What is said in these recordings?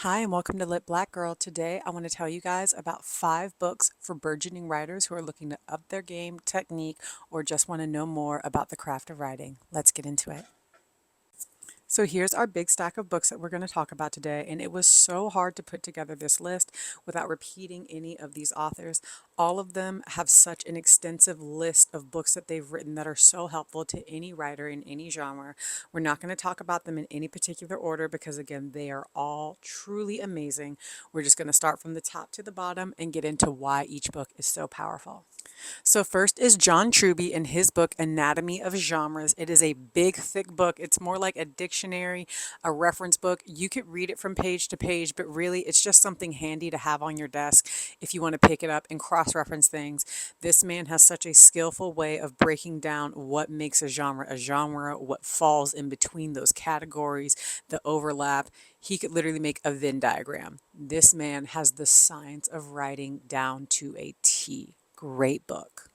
Hi, and welcome to Lit Black Girl. Today, I want to tell you guys about 5 books for burgeoning writers who are looking to up their game, technique, or just want to know more about the craft of writing. Let's get into it. So here's our big stack of books that we're going to talk about today, and it was so hard to put together this list without repeating any of these authors. All of them have such an extensive list of books that they've written that are so helpful to any writer in any genre. We're not going to talk about them in any particular order because, again, they are all truly amazing. We're just going to start from the top to the bottom and get into why each book is so powerful. So first is John Truby and his book Anatomy of Genres. It is a big, thick book. It's more like a dictionary, a reference book. You could read it from page to page, but really it's just something handy to have on your desk if you want to pick it up and cross-reference things. This man has such a skillful way of breaking down what makes a genre, what falls in between those categories, the overlap. He could literally make a Venn diagram. This man has the science of writing down to a T. Great book.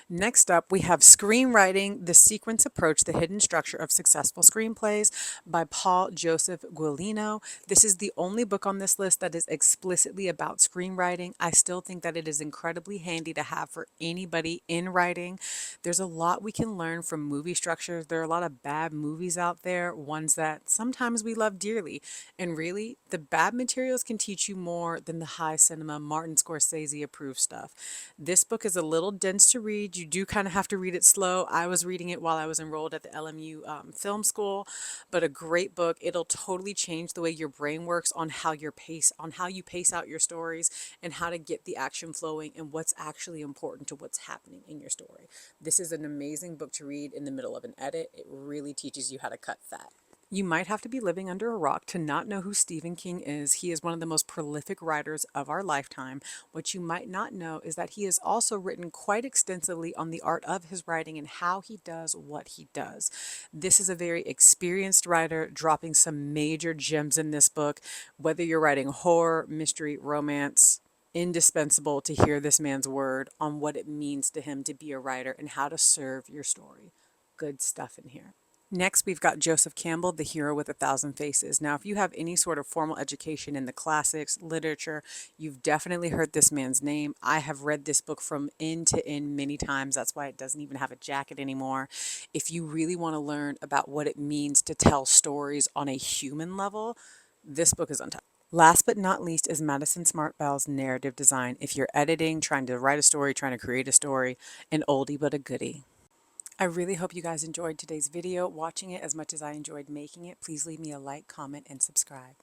Next up, we have Screenwriting, The Sequence Approach, The Hidden Structure of Successful Screenplays by Paul Joseph Guilino. This is the only book on this list that is explicitly about screenwriting. I still think that it is incredibly handy to have for anybody in writing. There's a lot we can learn from movie structures. There are a lot of bad movies out there, ones that sometimes we love dearly. And really, the bad materials can teach you more than the high cinema, Martin Scorsese approved stuff. This book is a little dense to read. You do kind of have to read it slow. I was reading it while I was enrolled at the LMU film school, but a great book. It'll totally change the way your brain works on how you pace out your stories and how to get the action flowing and what's actually important to what's happening in your story. This is an amazing book to read in the middle of an edit. It really teaches you how to cut fat. You might have to be living under a rock to not know who Stephen King is. He is one of the most prolific writers of our lifetime. What you might not know is that he has also written quite extensively on the art of his writing and how he does what he does. This is a very experienced writer, dropping some major gems in this book. Whether you're writing horror, mystery, romance, indispensable to hear this man's word on what it means to him to be a writer and how to serve your story. Good stuff in here. Next, we've got Joseph Campbell, The Hero with a Thousand Faces. Now, if you have any sort of formal education in the classics, literature, you've definitely heard this man's name. I have read this book from end to end many times. That's why it doesn't even have a jacket anymore. If you really want to learn about what it means to tell stories on a human level, this book is untouched. Last but not least is Madison Smart Bell's Narrative Design. If you're editing, trying to write a story, trying to create a story, an oldie but a goodie. I really hope you guys enjoyed today's video, watching it as much as I enjoyed making it. Please leave me a like, comment, and subscribe.